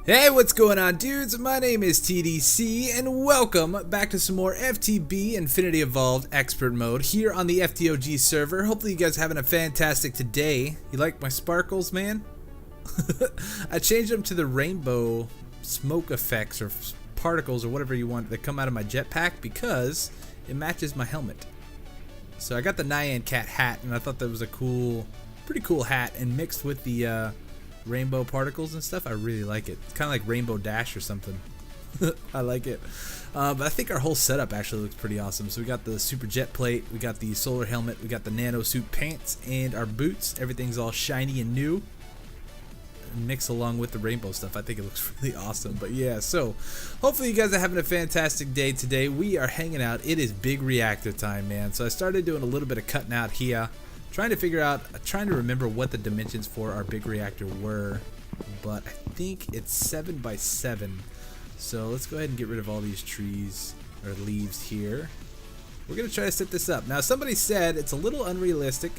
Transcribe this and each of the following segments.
Hey, what's going on, dudes? My name is TDC, and welcome back to some more FTB Infinity Evolved Expert Mode here on the FTOG server. Hopefully you guys are having a fantastic today. You like my sparkles, man? I changed them to the rainbow smoke effects or particles or whatever you want that come out of my jetpack because it matches my helmet. So I got the Nyan Cat hat, and I thought that was a pretty cool hat, and mixed with the rainbow particles and stuff, I really like it. It's kind of like Rainbow Dash or something. I like it. But I think our whole setup actually looks pretty awesome. So we got the super jet plate, we got the solar helmet, we got the nano suit pants, and our boots. Everything's all shiny and new. Mix along with the rainbow stuff. I think it looks really awesome. But yeah, so hopefully you guys are having a fantastic day today. We are hanging out. It is big reactor time, man. So I started doing a little bit of cutting out here. Trying to remember what the dimensions for our big reactor were, but I think it's 7 by 7. So let's go ahead and get rid of all these trees or leaves here. We're gonna try to set this up. Now somebody said it's a little unrealistic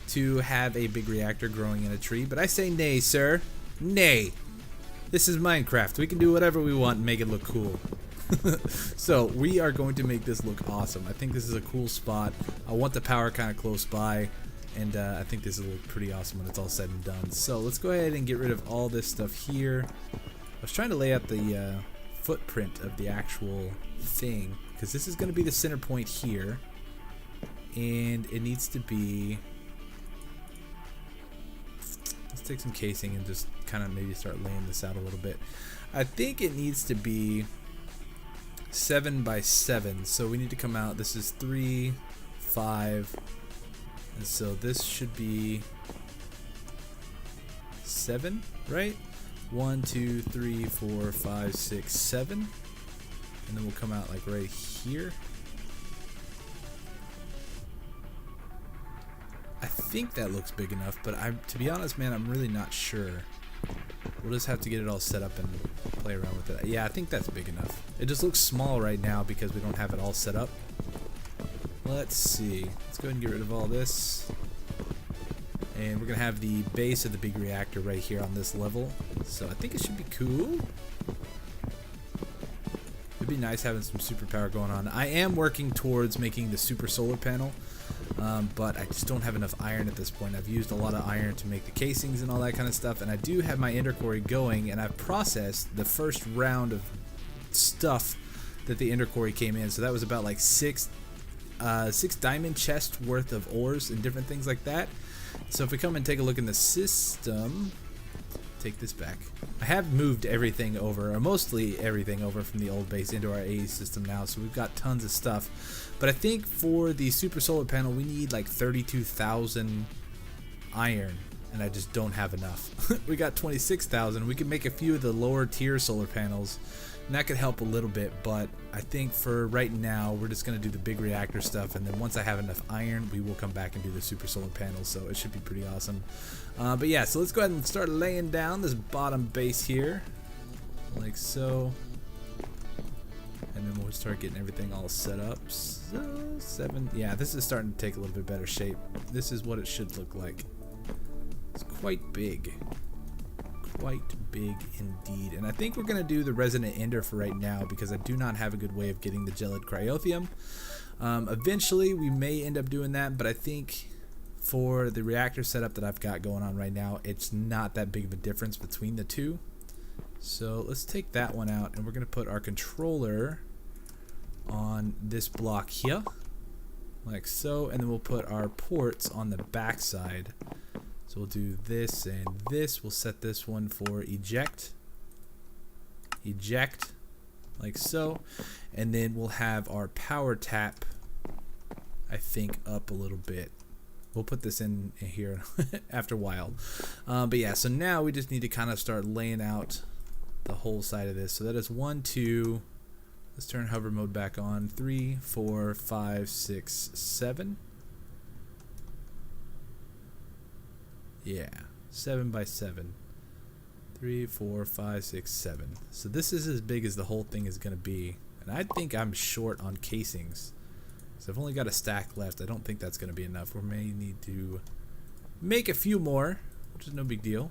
to have a big reactor growing in a tree, but I say nay, sir. Nay. This is Minecraft. We can do whatever we want and make it look cool. So we are going to make this look awesome. I think this is a cool spot. I want the power kind of close by, and I think this will look pretty awesome when it's all said and done. So let's go ahead and get rid of all this stuff here. I was trying to lay out the footprint of the actual thing, because this is going to be the center point here, and it needs to be, let's take some casing and just kind of maybe start laying this out a little bit. I think it needs to be 7 by 7, so we need to come out, this is 3, 5, and so this should be 7, right? 1, 2, 3, 4, 5, 6, 7, and then we'll come out like right here. I think that looks big enough, but to be honest, man, I'm really not sure. We'll just have to get it all set up and play around with it. Yeah, I think that's big enough. It just looks small right now because we don't have it all set up. Let's see. Let's go ahead and get rid of all this. And we're going to have the base of the big reactor right here on this level. So I think it should be cool. It'd be nice having some superpower going on. I am working towards making the super solar panel. But I just don't have enough iron at this point. I've used a lot of iron to make the casings and all that kind of stuff, and I do have my ender quarry going, and I've processed the first round of stuff that the ender quarry came in. So that was about like six diamond chests worth of ores and different things like that. So if we come and take a look in the system, take this back. I have moved everything over, or mostly everything over from the old base into our AE system now, so we've got tons of stuff. But I think for the super solar panel we need like 32,000 iron, and I just don't have enough. We got 26,000. We can make a few of the lower tier solar panels, and that could help a little bit, but I think for right now we're just going to do the big reactor stuff, and then once I have enough iron we will come back and do the super solar panels, so it should be pretty awesome. But yeah, so let's go ahead and start laying down this bottom base here like so, and then we'll start getting everything all set up. So 7, yeah, this is starting to take a little bit better shape. This is what it should look like. It's quite big indeed, and I think we're gonna do the resonant ender for right now because I do not have a good way of getting the gelid cryothium. Eventually we may end up doing that, but I think for the reactor setup that I've got going on right now, it's not that big of a difference between the two. So let's take that one out, and we're gonna put our controller on this block here like so, and then we'll put our ports on the back side. So we'll do this and this. We'll set this one for eject like so, and then we'll have our power tap, I think, up a little bit. We'll put this in here after a while. But yeah, so now we just need to kind of start laying out the whole side of this. So that is 1, 2, let's turn hover mode back on, 3, 4, 5, 6, 7. Yeah, 7 by 7. 3, 4, 5, 6, 7. So this is as big as the whole thing is going to be. And I think I'm short on casings. So I've only got a stack left. I don't think that's going to be enough. We may need to make a few more, which is no big deal.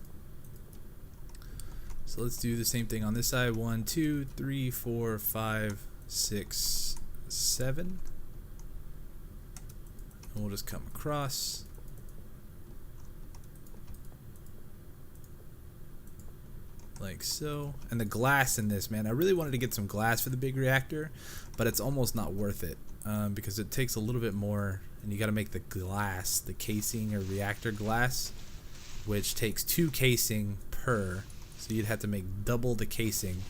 So let's do the same thing on this side. 1, 2, 3, 4, 5, 6, 7. And we'll just come across. Like so. And the glass in this, man, I really wanted to get some glass for the big reactor, but it's almost not worth it because it takes a little bit more, and you got to make the glass, the casing or reactor glass, which takes 2 casing per, so you'd have to make double the casing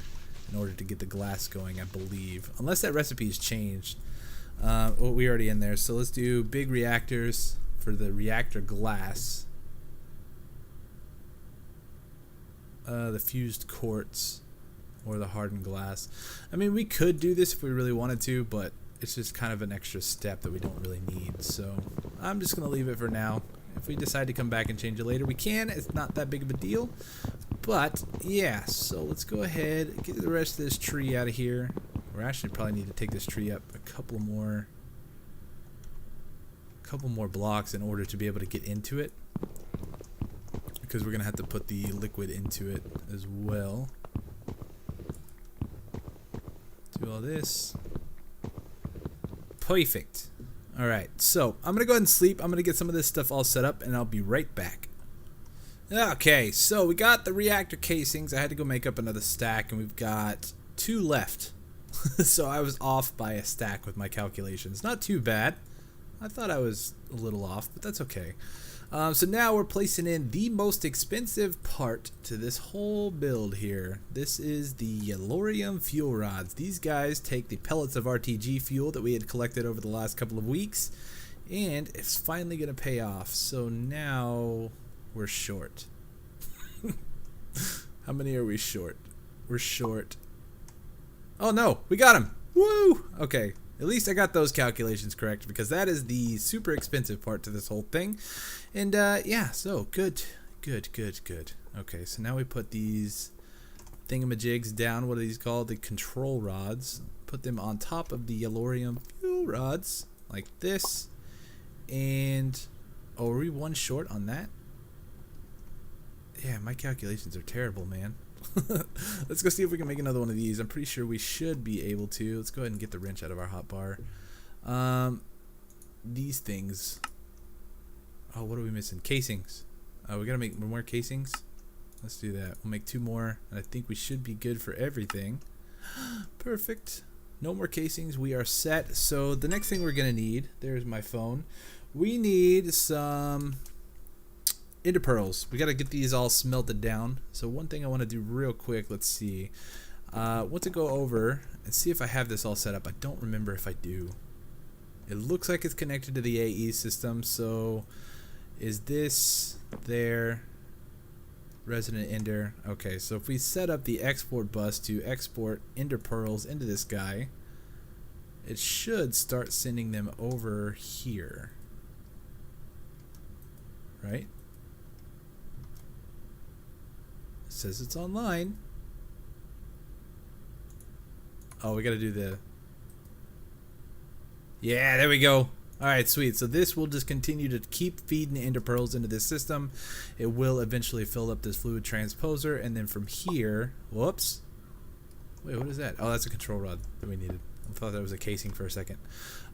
in order to get the glass going, I believe, unless that recipe's changed. Well, we're already in there, so let's do big reactors for the reactor glass. The fused quartz or the hardened glass. I mean, we could do this if we really wanted to, but it's just kind of an extra step that we don't really need. So I'm just gonna leave it for now. If we decide to come back and change it later, we can. It's not that big of a deal. But yeah, so let's go ahead and get the rest of this tree out of here. We actually probably need to take this tree up a couple more blocks in order to be able to get into it, because we're gonna have to put the liquid into it as well. Do all this. Perfect. Alright, so I'm gonna go ahead and sleep. I'm gonna get some of this stuff all set up and I'll be right back. Okay, so we got the reactor casings. I had to go make up another stack and we've got 2 left. So I was off by a stack with my calculations. Not too bad. I thought I was a little off, but that's okay. So now we're placing in the most expensive part to this whole build here. This is the Yellorium fuel rods. These guys take the pellets of RTG fuel that we had collected over the last couple of weeks, and it's finally going to pay off. So now we're short. How many are we short? We're short. Oh no, we got him. Woo! Okay. At least I got those calculations correct, because that is the super expensive part to this whole thing. And yeah, so good. Okay, so now we put these thingamajigs down. What are these called? The control rods. Put them on top of the Yellorium fuel rods like this. And oh, are we 1 short on that? Yeah, my calculations are terrible, man. Let's go see if we can make another one of these. I'm pretty sure we should be able to. Let's go ahead and get the wrench out of our hotbar. These things. Oh, what are we missing? Casings. We gotta make more casings. Let's do that. We'll make 2 more, and I think we should be good for everything. Perfect. No more casings. We are set. So the next thing we're gonna need, there's my phone. We need some ender pearls. We got to get these all smelted down. So one thing I want to do real quick, let's see. I want to go over and see if I have this all set up. I don't remember if I do. It looks like it's connected to the AE system. So is this there? Resident ender. Okay, so if we set up the export bus to export ender pearls into this guy, it should start sending them over here. Right? Says it's online. Oh, we gotta do the... Yeah, there we go. Alright, sweet. So this will just continue to keep feeding ender pearls into this system. It will eventually fill up this fluid transposer, and then from here... Whoops. Wait, what is that? Oh, that's a control rod that we needed. I thought that was a casing for a second.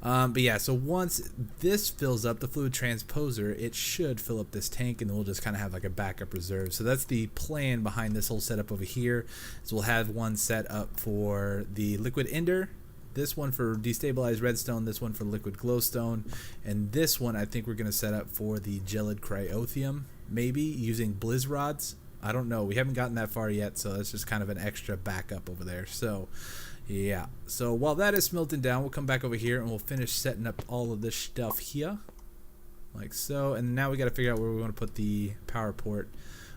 But yeah, so once this fills up the fluid transposer, it should fill up this tank, and we'll just kind of have like a backup reserve. So that's the plan behind this whole setup over here. So we'll have one set up for the liquid ender, this one for destabilized redstone, this one for liquid glowstone, and this one I think we're going to set up for the gelid cryothium, maybe using blizz rods. I don't know. We haven't gotten that far yet, so that's just kind of an extra backup over there. So yeah, so while that is smelting down, we'll come back over here and we'll finish setting up all of this stuff here, like so. And now we got to figure out where we want to put the power port,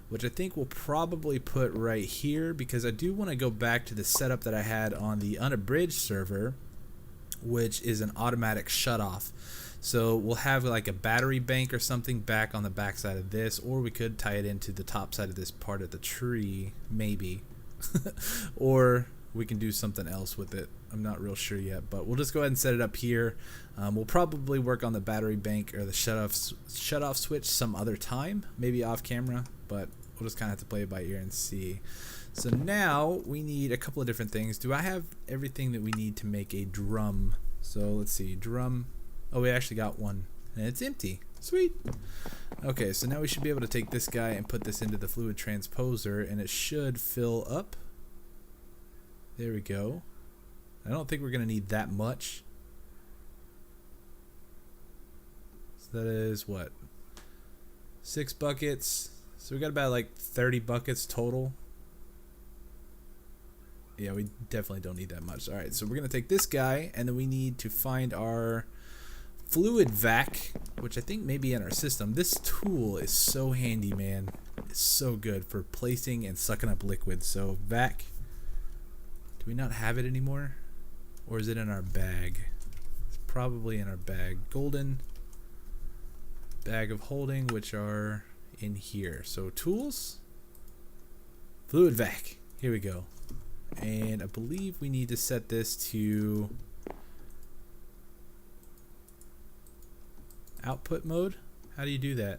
which I think we'll probably put right here, because I do want to go back to the setup that I had on the unabridged server, which is an automatic shutoff. So we'll have like a battery bank or something back on the back side of this, or we could tie it into the top side of this part of the tree, maybe. Or we can do something else with it. I'm not real sure yet, but we'll just go ahead and set it up here. We'll probably work on the battery bank or the shutoff switch some other time, maybe off camera, but we'll just kind of have to play it by ear and see. So now we need a couple of different things. Do I have everything that we need to make a drum? So let's see, drum. Oh, we actually got one and it's empty. Sweet. Okay, so now we should be able to take this guy and put this into the fluid transposer and it should fill up. There we go. I don't think we're gonna need that much. So that is what? 6 buckets. So we got about like 30 buckets total. Yeah, we definitely don't need that much. All right, so we're gonna take this guy, and then we need to find our fluid vac, which I think may be in our system. This tool is so handy, man. It's so good for placing and sucking up liquid. So vac, do we not have it anymore? Or is it in our bag? It's probably in our bag. Golden bag of holding, which are in here. So tools, fluid vac, here we go. And I believe we need to set this to output mode. How do you do that?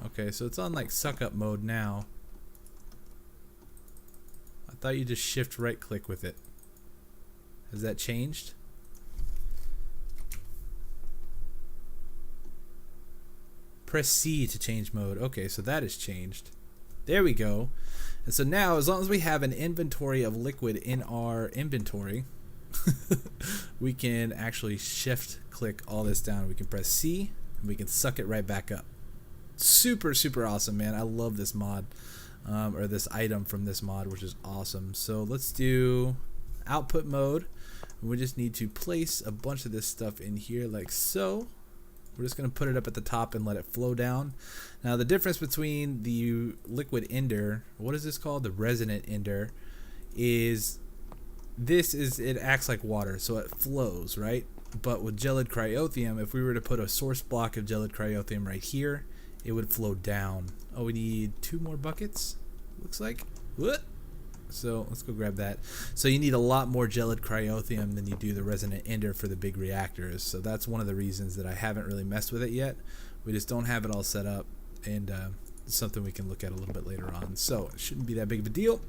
Okay, so it's on like suck up mode now. I thought you just shift right click with it. Has that changed? Press C to change mode. Okay, so that has changed. There we go. And so now, as long as we have an inventory of liquid in our inventory, we can actually shift click all this down. We can press C and we can suck it right back up. Super, super awesome, man. I love this mod, or this item from this mod, which is awesome. So let's do output mode. We just need to place a bunch of this stuff in here like so. We're just going to put it up at the top and let it flow down. Now the difference between the liquid ender, what is this called? The resonant ender, is it acts like water, so it flows, right? But with gelid cryotheum, if we were to put a source block of gelid cryotheum right here, it would flow down. Oh, we need 2 more buckets, looks like. What? So let's go grab that. So you need a lot more gelid cryotheum than you do the resonant ender for the big reactors. So that's one of the reasons that I haven't really messed with it yet. We just don't have it all set up, and it's something we can look at a little bit later on. So it shouldn't be that big of a deal.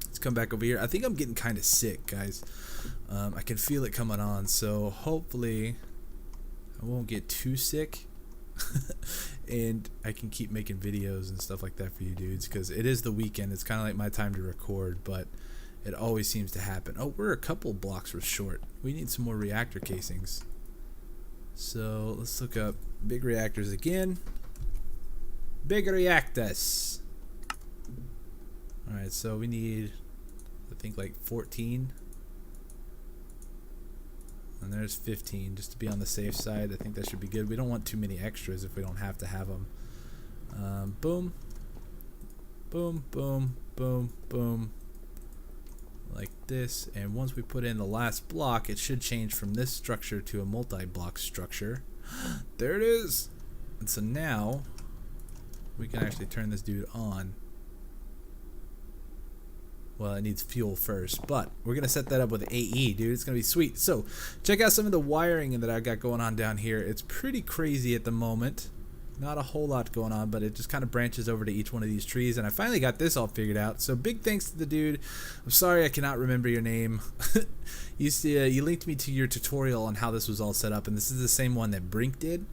Let's come back over here. I think I'm getting kind of sick, guys. I can feel it coming on, so hopefully I won't get too sick. And I can keep making videos and stuff like that for you dudes, because it is the weekend. It's kind of like my time to record, but it always seems to happen. Oh, we're a couple blocks short. We need some more reactor casings. So let's look up big reactors again. Big reactors. Alright, so we need, I think, like 14. And there's 15, just to be on the safe side. I think that should be good. We don't want too many extras if we don't have to have them. Boom. Boom, boom, boom, boom. Like this. And once we put in the last block, it should change from this structure to a multi-block structure. There it is. And so now we can actually turn this dude on. Well, it needs fuel first, but we're going to set that up with AE, dude. It's going to be sweet. So check out some of the wiring that I got going on down here. It's pretty crazy at the moment. Not a whole lot going on, but it just kind of branches over to each one of these trees, and I finally got this all figured out. So big thanks to the dude. I'm sorry I cannot remember your name. You linked me to your tutorial on how this was all set up, and this is the same one that Brink did.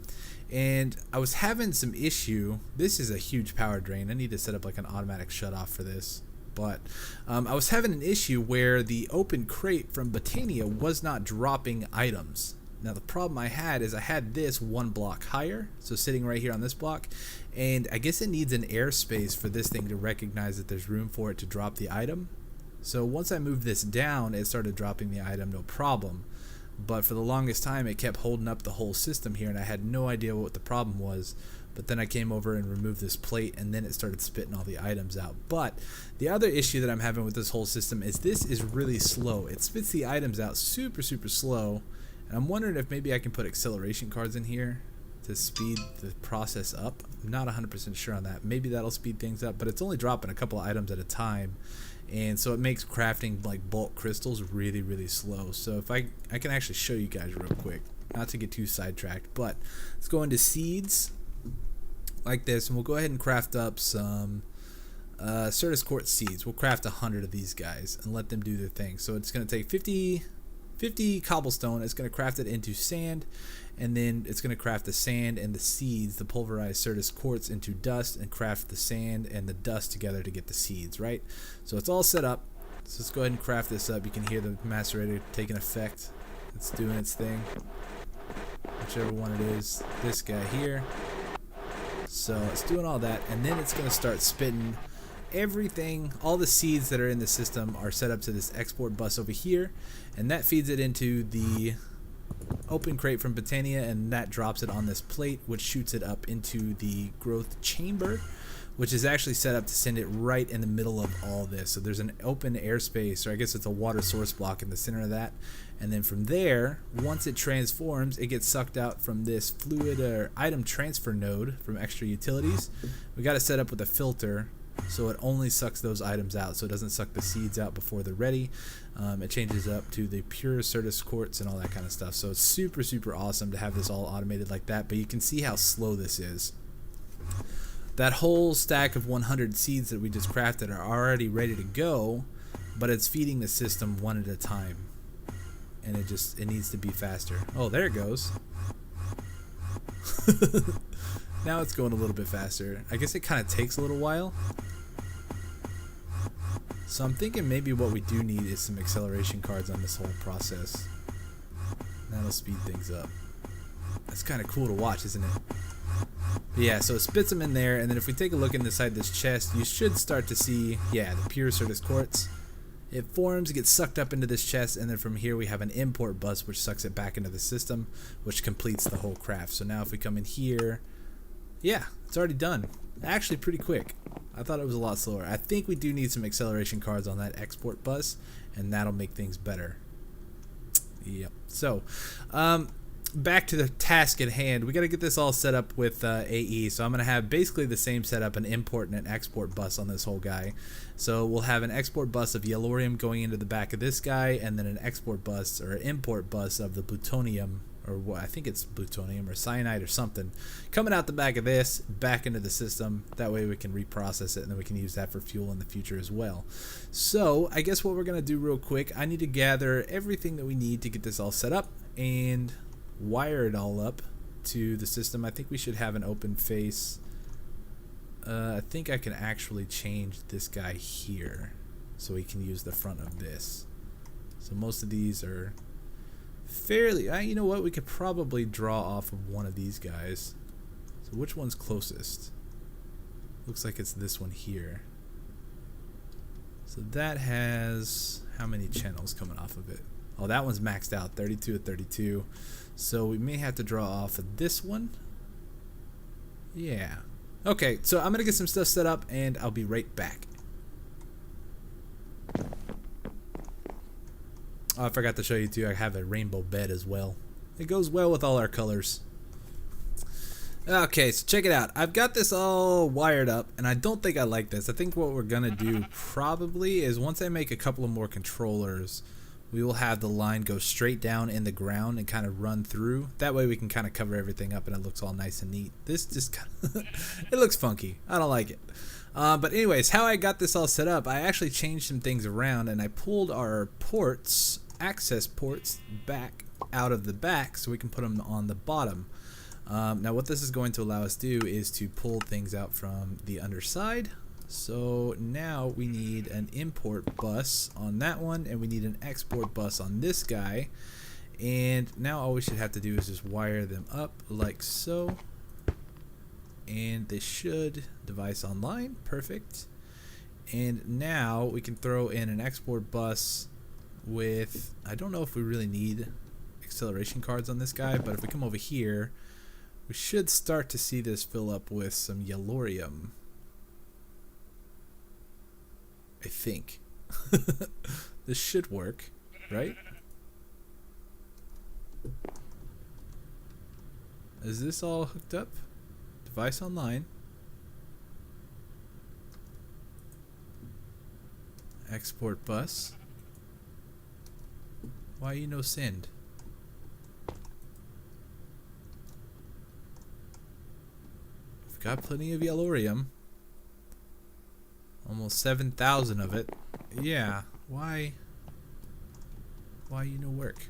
And I was having some issue. This is a huge power drain. I need to set up like an automatic shutoff for this. But I was having an issue where the open crate from Botania was not dropping items. Now the problem I had is I had this 1 block higher, so sitting right here on this block, and I guess it needs an airspace for this thing to recognize that there's room for it to drop the item. So once I moved this down, it started dropping the item, no problem. But for the longest time it kept holding up the whole system here, and I had no idea what the problem was. But then I came over and removed this plate, and then it started spitting all the items out. But the other issue that I'm having with this whole system is this is really slow. It spits the items out super, super slow. And I'm wondering if maybe I can put acceleration cards in here to speed the process up. I'm not 100% sure on that. Maybe that'll speed things up, but it's only dropping a couple of items at a time. And so it makes crafting like bulk crystals really, really slow. So if I can actually show you guys real quick. not to get too sidetracked, but let's go into seeds like this, and we'll go ahead and craft up some Certus Quartz seeds. We'll craft 100 of these guys and let them do their thing. So it's going to take 50 cobblestone. It's going to craft it into sand, and then it's going to craft the sand and the seeds, the pulverized Certus Quartz, into dust, and craft the sand and the dust together to get the seeds, right? So it's all set up. So let's go ahead and craft this up. You can hear the macerator taking effect. It's doing its thing. Whichever one it is, this guy here. So it's doing all that, and then it's going to start spitting everything. All the seeds that are in the system are set up to this export bus over here, and that feeds it into the open crate from Botania, and that drops it on this plate, which shoots it up into the growth chamber, which is actually set up to send it right in the middle of all this. So there's an open airspace, or I guess it's a water source block in the center of that. And then from there, once it transforms, it gets sucked out from this fluid or item transfer node from extra utilities. We got it set up with a filter, so it only sucks those items out, so it doesn't suck the seeds out before they're ready. It changes up to the pure Certus Quartz and all that kind of stuff. So it's super, super awesome to have this all automated like that, but you can see how slow this is. That whole stack of 100 seeds that we just crafted are already ready to go, but it's feeding the system one at a time. And it needs to be faster. Oh, there it goes. Now it's going a little bit faster. I guess it kind of takes a little while. So I'm thinking maybe what we do need is some acceleration cards on this whole process. That'll speed things up. That's kind of cool to watch, isn't it? But yeah, so it spits them in there, and then if we take a look inside this chest, you should start to see, yeah, the pure Certus Quartz. It forms, gets sucked up into this chest, and then from here we have an import bus which sucks it back into the system, which completes the whole craft. So now if we come in here, yeah, it's already done. Actually pretty quick. I thought it was a lot slower. I think we do need some acceleration cards on that export bus, and that'll make things better. Yep. So, back to the task at hand. We got to get this all set up with AE. So I'm going to have basically the same setup, an import and an export bus on this whole guy. So we'll have an export bus of yellorium going into the back of this guy, and then an export bus or import bus of the plutonium, or what I think it's plutonium or cyanide or something, coming out the back of this, back into the system. That way we can reprocess it, and then we can use that for fuel in the future as well. So I guess what we're going to do real quick, I need to gather everything that we need to get this all set up and wire it all up to the system. I think we should have an open face. I think I can actually change this guy here so we can use the front of this. So most of these are fairly, you know what, we could probably draw off of one of these guys. So which one's closest? Looks like it's this one here. So that has how many channels coming off of it? Oh, that one's maxed out, 32 at 32. So we may have to draw off of this one. Yeah. Okay, so I'm going to get some stuff set up, and I'll be right back. Oh, I forgot to show you too, I have a rainbow bed as well. It goes well with all our colors. Okay, so check it out. I've got this all wired up, and I don't think I like this. I think what we're going to do probably is once I make a couple of more controllers, we will have the line go straight down in the ground and kind of run through. That way we can kind of cover everything up and it looks all nice and neat. This just kind of it looks funky. I don't like it. But anyways, how I got this all set up, I actually changed some things around, and I pulled our ports, access ports, back out of the back so we can put them on the bottom. Now what this is going to allow us to do is to pull things out from the underside. So now we need an import bus on that one, and we need an export bus on this guy. And now all we should have to do is just wire them up like so. And they should device online. Perfect. And now we can throw in an export bus with, I don't know if we really need acceleration cards on this guy, but if we come over here, we should start to see this fill up with some yellorium. I think. This should work, right? Is this all hooked up? Device online. Export bus. Why you no send? got plenty of yellorium. Almost 7,000 of it. Yeah, why you no work?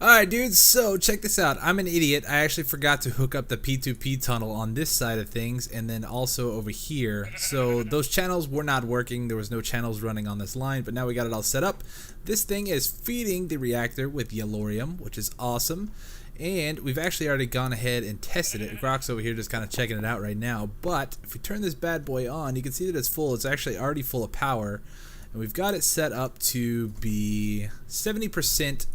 Alright dudes, so check this out. I'm an idiot. I actually forgot to hook up the P2P tunnel on this side of things and then also over here. So those channels were not working. There was no channels running on this line, but now we got it all set up. This thing is feeding the reactor with yellorium, which is awesome. And we've actually already gone ahead and tested it. Grok's over here just kind of checking it out right now. But if we turn this bad boy on, you can see that it's full. It's actually already full of power. And we've got it set up to be 70%,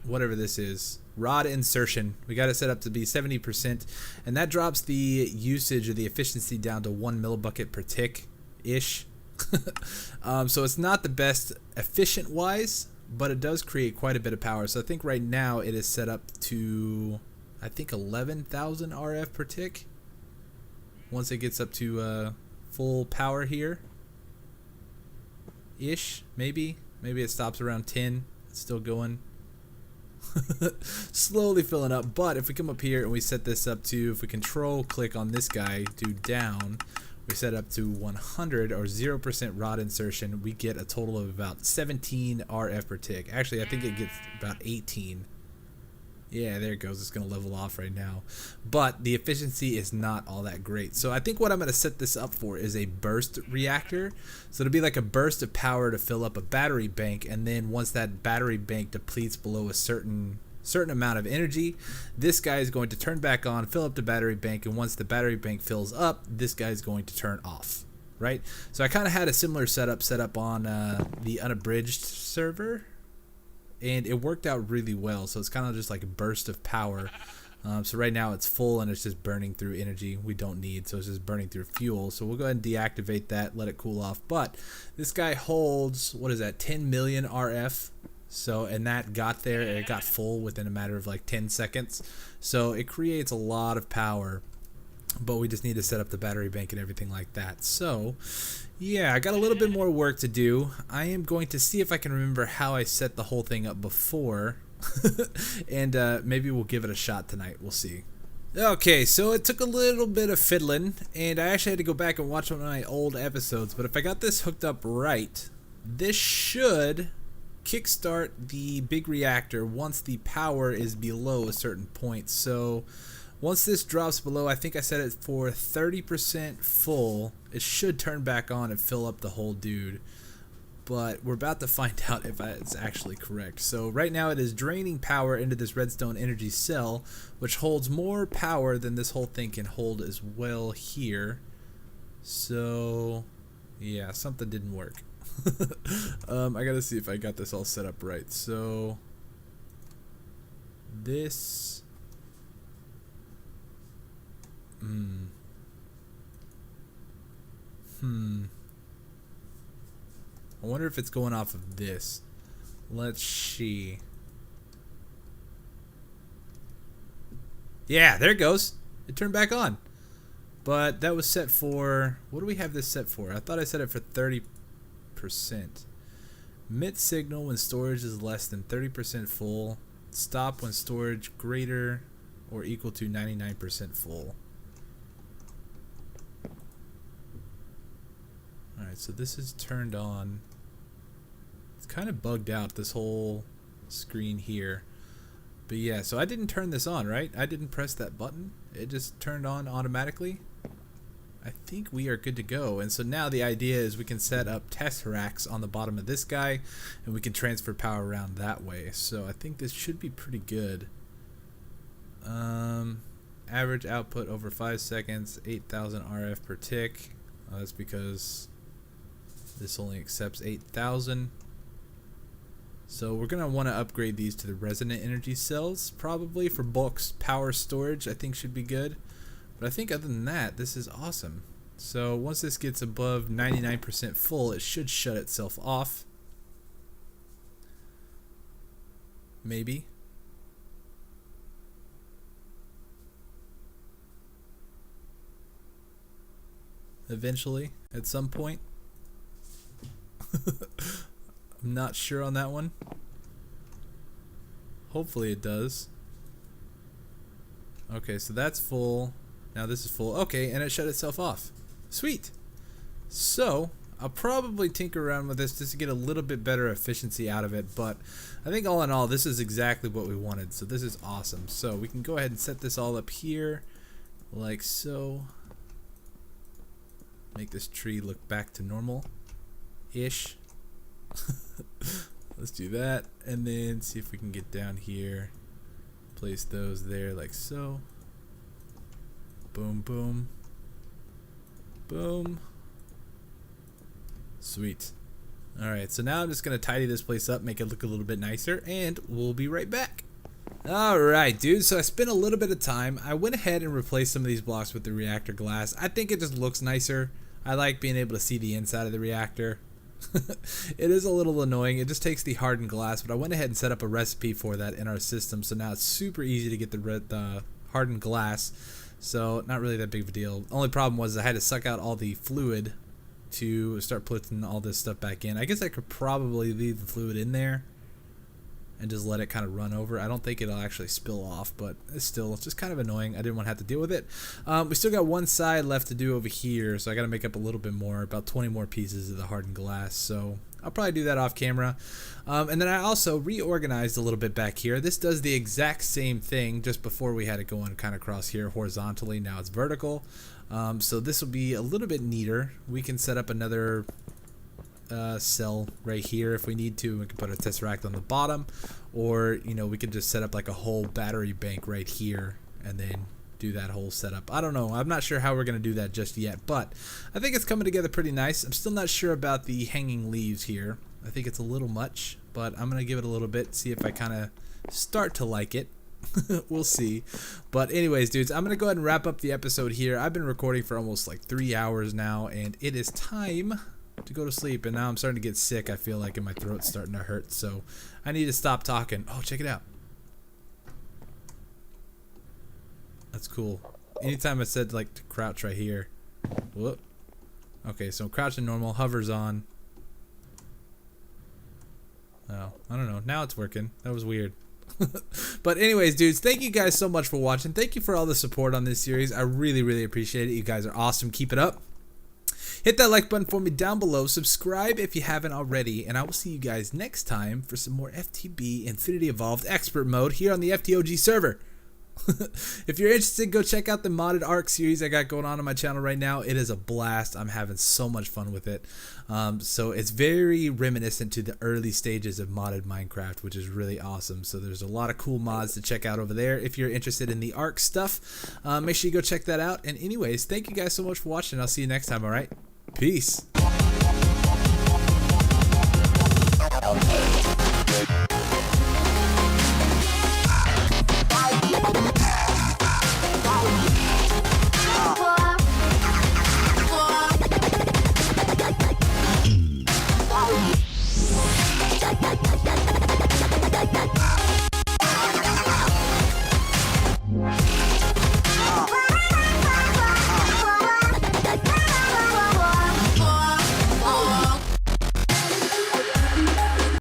whatever this is, rod insertion. We got it set up to be 70%. And that drops the usage or the efficiency down to 1 millibucket per tick-ish. So it's not the best efficient-wise, but it does create quite a bit of power. So I think right now it is set up to, I think 11,000 RF per tick. Once it gets up to full power here, ish, maybe it stops around 10. It's still going, slowly filling up. But if we come up here and we set this up to, if we control click on this guy, do down, we set up to 100 or 0% rod insertion, we get a total of about 17 RF per tick. Actually, I think it gets about 18. Yeah, there it goes. It's going to level off right now. But the efficiency is not all that great. So I think what I'm going to set this up for is a burst reactor. So it'll be like a burst of power to fill up a battery bank, and then once that battery bank depletes below a certain amount of energy, this guy is going to turn back on, fill up the battery bank, and once the battery bank fills up, this guy is going to turn off, right? So I kind of had a similar setup set up on the unabridged server, and it worked out really well. So it's kind of just like a burst of power. So right now it's full and it's just burning through energy we don't need, so it's just burning through fuel. So we'll go ahead and deactivate that, let it cool off. But this guy holds, what is that, 10 million RF. So, and that got there, it got full within a matter of like 10 seconds. So it creates a lot of power, but we just need to set up the battery bank and everything like that. So yeah, I got a little bit more work to do. I am going to see if I can remember how I set the whole thing up before. And maybe we'll give it a shot tonight. We'll see. Okay, so it took a little bit of fiddling, and I actually had to go back and watch one of my old episodes. But if I got this hooked up right, this should kickstart the big reactor once the power is below a certain point. So once this drops below, I think I set it for 30% full, it should turn back on and fill up the whole dude. But we're about to find out if it's actually correct. So right now it is draining power into this redstone energy cell, which holds more power than this whole thing can hold as well here. So yeah, something didn't work. I gotta see if I got this all set up right. So this I wonder if it's going off of this. Let's see. Yeah, there it goes. It turned back on. But that was set for, what do we have this set for? I thought I set it for 30%. Emit signal when storage is less than 30% full. Stop when storage greater or equal to 99% full. Alright, so this is turned on. It's kind of bugged out, this whole screen here. But yeah, so I didn't turn this on, right? I didn't press that button. It just turned on automatically. I think we are good to go. And so now the idea is we can set up test racks on the bottom of this guy, and we can transfer power around that way. So I think this should be pretty good. Average output over 5 seconds, 8,000 RF per tick. That's because this only accepts 8,000. So we're going to want to upgrade these to the resonant energy cells, probably for bulk power storage. I think should be good. But I think other than that, this is awesome. So once this gets above 99% full, it should shut itself off. Maybe. Eventually, at some point. I'm not sure on that one. Hopefully it does. Okay, so that's full. Now this is full. Okay, and it shut itself off. Sweet. So I'll probably tinker around with this just to get a little bit better efficiency out of it, but I think all in all this is exactly what we wanted, so this is awesome. So we can go ahead and set this all up here like so. Make this tree look back to normal ish. Let's do that, and then see if we can get down here, place those there like so. Boom, boom, boom. Sweet. Alright, so now I'm just going to tidy this place up, make it look a little bit nicer, and we'll be right back. Alright, dude, so I spent a little bit of time. I went ahead and replaced some of these blocks with the reactor glass. I think it just looks nicer. I like being able to see the inside of the reactor. It is a little annoying. It just takes the hardened glass, but I went ahead and set up a recipe for that in our system, so now it's super easy to get the hardened glass. So not really that big of a deal. Only problem was I had to suck out all the fluid to start putting all this stuff back in. I guess I could probably leave the fluid in there and just let it kind of run over. I don't think it'll actually spill off, but it's just kind of annoying. I didn't want to have to deal with it. We still got one side left to do over here, so I got to make up a little bit more, about 20 more pieces of the hardened glass. So I'll probably do that off camera. And then I also reorganized a little bit back here. This does the exact same thing. Just before we had it going kind of across here horizontally, now it's vertical. So this will be a little bit neater. We can set up another cell right here if we need to. We can put a tesseract on the bottom, or we could just set up like a whole battery bank right here and then do that whole setup. I don't know. I'm not sure how we're going to do that just yet, but I think it's coming together pretty nice. I'm still not sure about the hanging leaves here. I think it's a little much, but I'm going to give it a little bit, see if I kind of start to like it. We'll see. But anyways, dudes, I'm going to go ahead and wrap up the episode here. I've been recording for almost like 3 hours now, and it is time to go to sleep. And now I'm starting to get sick, I feel like, and my throat's starting to hurt, so I need to stop talking. Oh, check it out. That's cool. Anytime I said like to crouch right here. Whoop. Okay, so I'm crouching normal, hovers on. Oh, I don't know. Now it's working. That was weird. But anyways, dudes, thank you guys so much for watching. Thank you for all the support on this series. I really, really appreciate it. You guys are awesome. Keep it up. Hit that like button for me down below. Subscribe if you haven't already. And I will see you guys next time for some more FTB Infinity Evolved Expert Mode here on the FTOG server. If you're interested, go check out the modded ARC series I got going on my channel right now. It is a blast. I'm having so much fun with it. So it's very reminiscent to the early stages of modded Minecraft, which is really awesome. So there's a lot of cool mods to check out over there. If you're interested in the ARC stuff, make sure you go check that out. And anyways, thank you guys so much for watching. I'll see you next time, alright? Peace.